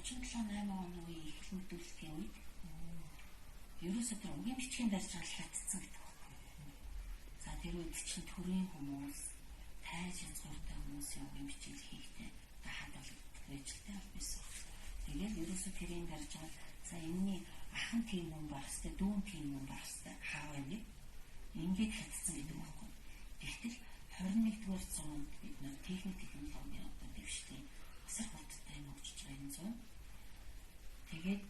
37-8 оны үеийн их хөдөлгөөний үед ерөөсөө тэр угийн бичгийн барьж байгаа хятцсан гэдэг байна. За тэр үед чинь төрийн хүмүүс, тайж язгууртай хүмүүсийн угийн бичиг хийхдээ хадгалагддаг байжтай байсан. Тэгээд ерөөсөө тэрийг барьж байгаа. За энэний ахын тийм хүн байх хэвээр, дүүн тийм хүн байх хэвээр хаав нэг ингээд хятцсан гэдэг байна. Гэтэл 21-р зуунд бид нар техник технологийн одоо дэвшлийн асар хурдтай нөхөж байгаа энэ зүүн. Тэгээд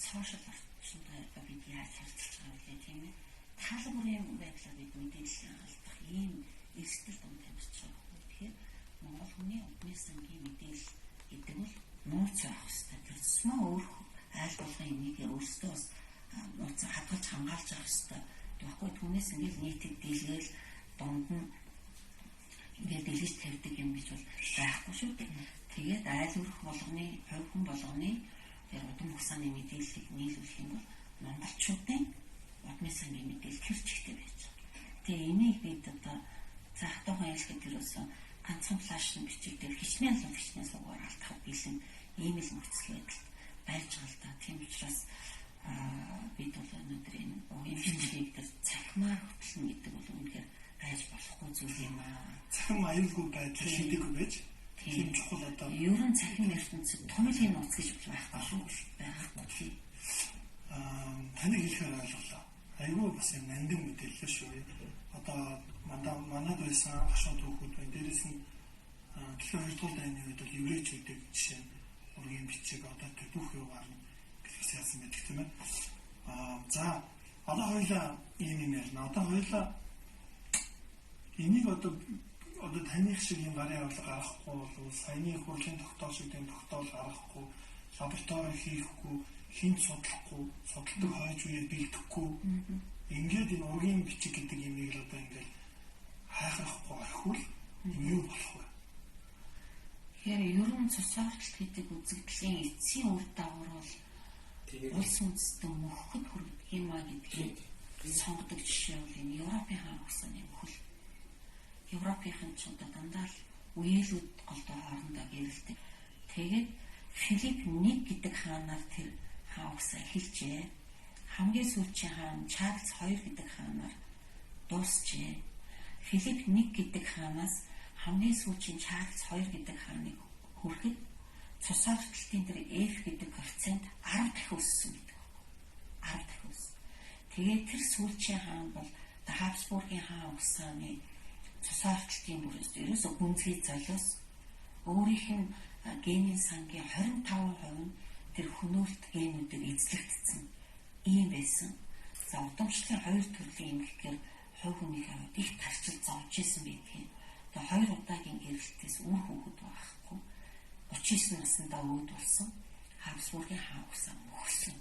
сошиал орчиндөө бид яаж харьцаж байгаа вэ тийм ээ? Таалбарын байдлаар бид мэдээлэл хангалтах ийм эрсдэл дунд тамирч байгаа. Тэгэхээр Монгол хүний удмын сангийн мэдээлэл гэдэг нь нууц авах хэрэгтэй. Тэр тусмаа өөр айл болгон энийг өөрсдөө бас нууц хадгалж хамгаалж авах хэрэгтэй. Тэгэхгүй түүнээс ингээл нийтэд дийлгээл дунд нь ингээд дэлгэж тавьдаг юм гэж бол байхгүй шүү дээ. Тэгээд айл өрх болгоны, хувь хүн болгоны тэр удам хугацааны мэдээллийг нийлүүлэх юм бол монголчуудын удмын сангийн мэдээлэл тэр чигтэй байж байгаа. Тэгээ энийг бид одоо цаахтайхан ялгах төрөөсөн ганцхан флашны бичигдэл хичнээн суугаар алдахад бэлэн ийм л нөхцөл байдал байж байгаа л да. Тийм учраас бид бол өнөөдөр энэ угийн бичгийг тэр цахимаар хөтлөн гэдэг бол үнэхээр байж болохгүй зүйл юм аа. Цахим аюулгүй байдал шийдэггүй байж тийм чухал одоо ерөн цахим ертөнцид томилын нууц гэж байхгүй шүү байхгүй. Таныг хэлэхээр ойлголоо. Айгүй бас юм нандин мэдээлэл шүү. Одоо манад байсан гашуун түүхүүд байна. Дээрээс нь тэгэхээр хоёрдугаар дайны үед бол еврейчүүдийг жишээ нь ургийн бичиг одоо түүх юугаар нь бэлгээс яасан байдаг тийм ээ. За одоо хоёлаа ийм ярина. Одоо хоёлаа энийг одоо таних шиг юм гарын авлага гаргахгүй бол саяны хурлын тогтоол шиг тийм тогтоол гаргахгүй, лаборатори хийхгүй, хинт судлахгүй, судалдаг хойж үе бэлдэхгүй. Ингээд энэ ургийн бичиг гэдэг юмыг л одоо ингээд хайхрахгүй орхивол юу болох вэ? Тэгэхээр ерөн цусаарчлт гэдэг үзэгдлийн эцсийн үр дагавар бол улс үндэстэн мөхөд хүрэх юм а гэдгийг сонгодог жишээ бол энэ Европын хаан хугацааны мөхөл. Европын ч одоо дандаа л үеэлүүд голдоо хоорондоо гэрэлдэг. Тэгээд Филипп 1 гэдэг хаанаар тэр хаан хугацаа эхэлжээ. Хамгийн сүүлчийн хаан Чарльз 2 гэдэг хаанаар дуусжээ. Филипп 1 гэдэг хаанаас хамгийн сүүлчийн Чарльз 2 гэдэг хааныг хүрэхэд цусаарчлтын тэр F гэдэг коэффициент 10 дахин өссөн гэдэг. 10 дахин өссөн. Тэгээд тэр сүүлчийн хаан бол Хабсбургийн хаан хугацааны цусаарчлтын бүрээс ерөөсөө гүнзгий золиос өөрийнх нь генийн сангийн 25% нь тэр хөнөөлт генүүдээр эзлэгдсэн ийм байсан. За удамшлын хоёр төрлийн юм гэхээр хувь хүний хувьд их тарчил зовж исэн байдгийг. Тэгээ хоёр удаагийн гэрэлтээс үр хүүхэд байхгүй. 39 наснда өөд болсон. Хабсбургийн хаан хугацаа мөхсөн.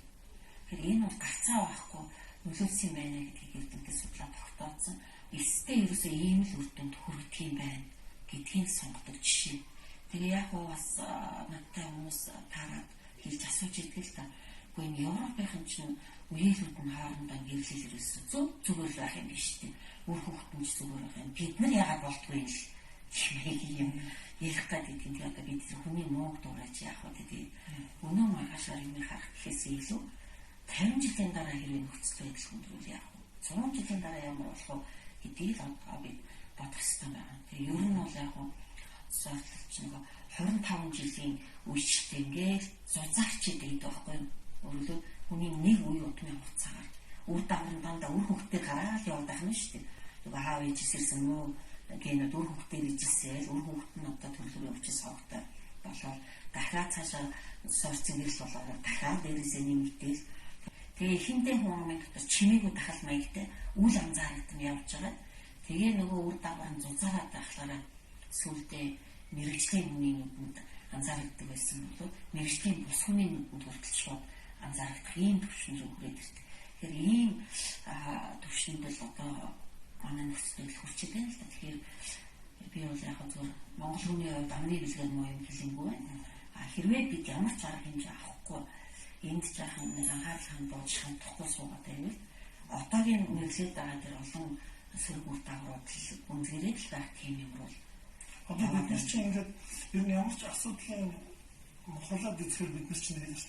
Тэгэхээр энэ бол гарцаа байхгүй нөлөөлсөн байна гэдгийг эрдэмтэд судлаад тогтооцсон. Эцэстээ ерөөсөө ийм л үр дүнд хүрэх юм байна гэдгийг сонгодог жишээ. Тэгээ яг бас надтай хүмүүс таараад хэлж асууж идэг л та. Гэхдээ Европын чинь үеэлүүд нь хоорондоо гэрлэл ерөөсөө зүгээр байх юм биш үү? Үр хүүхдэн ч зүгээр байх юм. Бид нар яагаад болдгүй юм ярих гэдэг юм. Одоо бид хүний мууг дуурайж яах вэ гэдэг. Өнөө маргаашаар юм харах гэхээс илүү 50 жилийн дараа хэрэг нөхцөл байдал хүндрүүл яах вэ? 100 жилийн дараа ямар болох вэ гэдгийг л бид бодох хэрэгтэй байна. Тэгээ ер нь бол яг сортлч нэг 25 жилийн үечлээ ингээд зузаарч идэг байхгүй юу? Өөрөлдөө хүний нэг үе удмын хугацаагаар үр дагавар дандаа үр хөвгтөд гараад явдаг юм шүү дээ. Тэгээ хаав ижисэрсэн мөө гэнэ үр хөвгтөд ижисэл үр хөвгт нь одоо төрлөөр явж согтой болоод дахиад цаашаа сорцсон гэрэл болоод дахиад дээрээсээ нэмэгдээл. Тэгээ хинтээ хүмүүс дотор чимээгүй дахал маягтай үл анзаардаг явж байгаа. Тэгээ нөгөө үр дагавар нь зузаараад байхлаараа сүлдээ мэрэгжлийн хүний нүдэнд анзаардаг байсан бол мэрэгжлийн бус хүний нүдэнд хүртэл шууд анзаардаг ийм төвшин рүү хүрээд ирдэг. Тэгэхээр ийм төвшөнд л одоо манай нөхцөл хүрчээд байна л да. Тэгэхээр би бол яг зөв Монгол хүний хувьд амны бэлгээр муу юм хэлэнгүй байна. Хэрвээ бид ямар ч арга хэмжээ авахгүй энд жаахан анхаарал хандуулж хандахгүй суугаад байвал одоогийн мэдлээд байгаа тэр олон сөрөг үр дагаврууд гүнзгийрээд л байх тийм юм бол одоо бид чинь ингээд ер нь ямар ч асуудлын мухлаад үзэхээр бид нар чинь нэг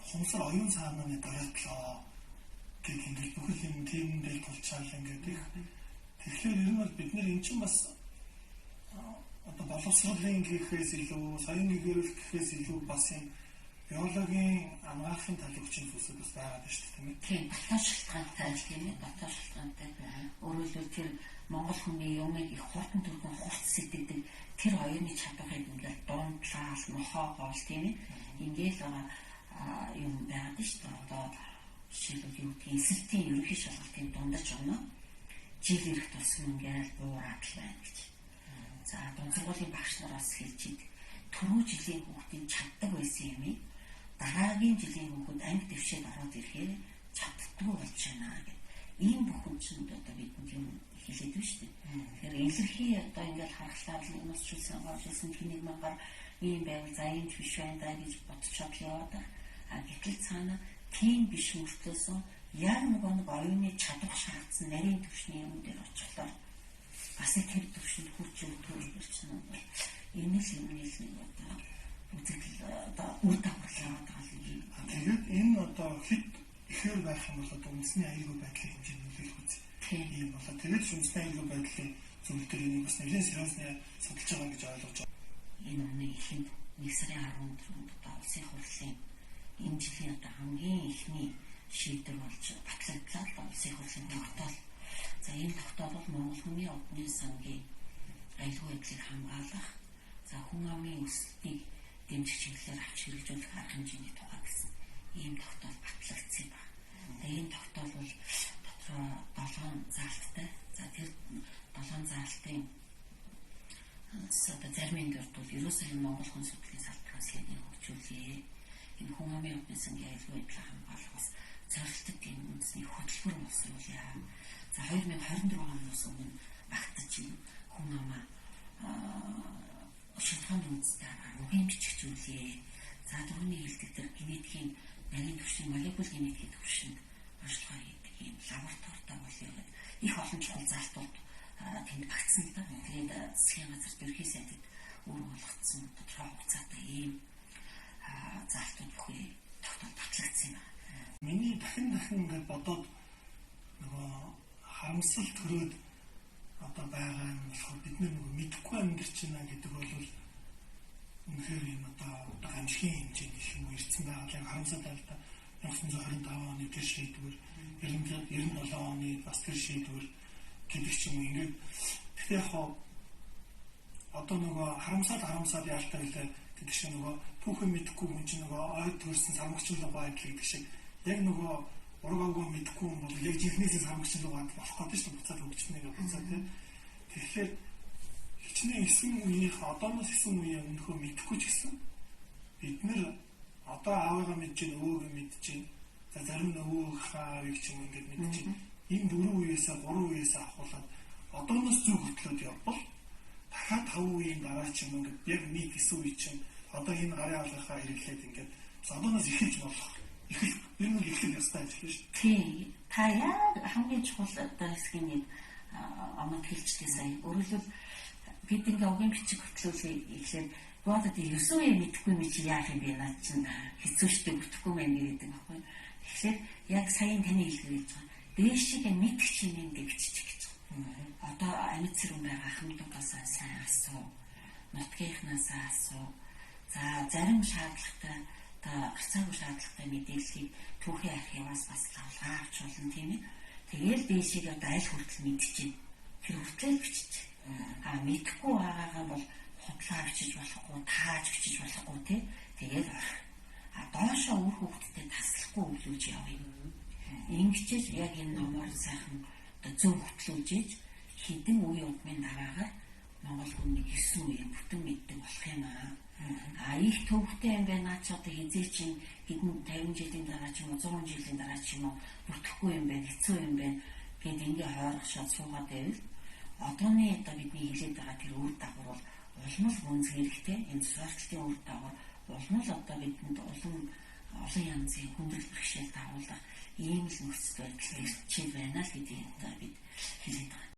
хумсар оюун цаананы дөрөлтлөө гэх ингээд бүхэл юм тиймдээ тулчаал ингээд их. Тэгэхээр ер нь бол бид нар эн чинь бас одоо боловсролын гэхээс илүү, соёлын гэхээс илүү бас юм биологийн амгаахын тал хүчин зүйлсүүд бас байгаа даа шүү дээ. Тийм, дотоод шалтгаантай тийм ээ, дотоод шалтгаантай. Өөрөөр хэлбэл тэр Монгол хүний юмыг их хурдан түргэн хурц сэтгэдэг тэр оюуны чадварыг ингээд дуундлал, нохоогоол тийм ээ. Ингээл юм байдаг шүү дээ. Одоо жишээлбэл юу гэдгийг эсэлтийн ерөнхий шалгалтын дундаж оноо жил ирэх тусам ингээд буураад л байна гэж. За дунд сургуулийн багш нараас хэлж ид түрүү жилийн хүүхдийн чаддаг байсан юмыг дараагийн жилийн хүүхэд анги дэвшээд ороод ирэхээр чаддаггүй болж байна гэх. Ийм бүхэн ч одоо бидэнд юм хэлээд байна шүү дээ. Тэгэхээр илэрхий одоо ингээд харахлаар л нас чулсан гоожсэн тэнийг мангар ийм байвал за юм биш байна да гэж бодчиход яваад. Гэтэл цаана тийм биш мөртлөөсөн яг нэг оюуны чадвар шаардсан нарийн төвшний юм дээр очихлоо. Бас тэр төвшөнд хүрч өгөх чинь энэ л юм нэг одоо үзэгдэл одоо үр дагавар яваад байгаа юм. Тэгээд энэ одоо хэд ихээр байх юм бол одоо үндэсний аюулгүй байдлын хэмжээ нөлөөлөх үз. Тийм болоо. Тэгээд үндэсний аюулгүй байдлын зүйл дээр энийг бас нэлээд сериусны судалж байгаа гэж ойлгож байна. Энэ оны ихэнд 1 сарын 14-нд одоо улсын хурлын энэ жилийн одоо хамгийн ихний шийдвэр болж батлагдлаа улсын хурлын тогтоол. За энэ тогтоол бол Монгол хүний одны сангийн аюулгүй байдлыг хамгаалах, за хүн амын өсөлтийг дэмжих чиглэлээр авч хэрэгжүүлэх арга хэмжээний тухай гэсэн ийм тогтоол батлагдсан байна. Тэгээ энэ тогтоол бол дотроо 7 заалттай. За тэр 7 заалтын одоо зарим нь бол ерөөсөө энэ Монгол хүн судлалын салбараас хэдийн хөгжүүлээ. Энэ хүн амын одны сангийн аюулгүй байдлыг хамгаалах бас зорилттой тийм үндэсний хөтөлбөр боловсруулъя. За 2024 оноос өмнө багтаж хүн амаа шалтгаан үндэстэй угийн бичигчүүлээ. За түрүүний хэлдэг тэр генетикийн нарийн төвшин, молекул генетикийн төвшинд онцлогоо хийдэг юм лабораторитой болъё гэдэг их олон чухал заалтууд тэнд багтсан л да. Тэгээд засгийн газар ерхий сайдд өөр болгоцсон тодорхой хугацаатай ийм заалтууд бүхий тогтоол батлагдсан юм байна. Миний дахин ингээд бодоод нөгөө харамсал төрөөд одоо байгаа юм болохоор бид нөгөө мэдэхгүй амьдарч байна гэдэг бол үнэхээр юм одоо гамшигын хэмжээнд их юм ирсэн байгаа. Яг харамсал байна л да. 1925 оны тэр шийдвэр, 97 оны бас тэр шийдвэр гэдэг ч юм уу ингээд. Тэгэхээр яг одоо нөгөө харамсаад яалтаа гэлээ гэдэг шиг нөгөө түүхэн мэдэхгүй хүн чинь нөгөө ойд төрсэн сармагчлал байдал гэдэг шиг яг нөгөө ургаагүй мэдэхгүй юм бол яг жинхнээсээ сармагчлал байдал болох гэдэг чинь буцаад хөгжснээ гэж буцаад тийм. Тэгэхээр хичнээн эсвэн үеийнх одооноос эсвэн үеийн өмнөхөө мэдэхгүй ч гэсэн бид нэр одоо аавыгаа мэдж гин өвөөгөө мэдж гин за зарим нь өвөөх аавыг ч юм ингээд мэдж гин энэ 4 үеэсээ 3 үеэсээ ахуулаад одооноос зүг хөтлөөд явбал дахиад 5 үеийн дараа ч юм ингээд яг нэг гэсэн үе чинь одоо энэ гарын алгахаа хэрэглээд ингээд одооноос эхэлж болох ер нь эхлэх ёстой ажил шүү дээ. Тийм. Та яг хамгийн чухал одоо хэсгийн нэг оног хэлжтэй сая. Өөрөлдвөл бид ингээ угийн бичиг хөтлүүлээ ихлээр бодод 9 үе мэдэхгүй юм чи яах юм бэ наа чинь хэцүү штэй бүтэхгүй мэн гэдэг байхгүй. Тэгэхээр яг саяын таны хэлгээд байгаа. Дээшгээ мэдчих чинь ингээ биччих гэж байгаа. Одоо амьд сэрүүн байгаа хамтугаас сайн асуу. Нутгийнхнаас асуу. За зарим шаардлагатай гарцаагүй шаардлагатай мэдээллийг түүхийн архиваас бас авлага авч болно тийм ээ. Тэгээл дээшийг одоо аль хүртэл мэдчихэв. Тэр хүртэл биччих. Мэдхгүй байгаагаа бол худлаа бичиж болохгүй, тааж бичиж болохгүй тий. Тэгээд доошоо үр хөвгтдээ таслахгүй өвлөж явъя. Ингэчээж яг энэ номоор сайхан одоо зөв хөтлөж ийж хідэн үе удмын дараагаар Монгол хүний 9 үеийн бүтэн мэддэг болох юм аа. Их төвхтэй юм байна ч одоо хизээ чинь хэдэн 50 жилийн дараа ч юм уу 100 жилийн дараа ч юм уу бүтэхгүй юм байна, хэцүү юм байна гэд ингээ хойрогшоод суугаад байвал одооны одоо бидний хэлээд байгаа тэр үр дагавар бол улам л гүнзгий хэрэгтэй. Энэ зуршлтын үр дагавар улам л одоо бидэнд олон янзын хүндрэл бэрхшээл дагуулах ийм л нөхцөл байдал ирчээд байна л гэдгийг одоо бид хэлээд байгаа.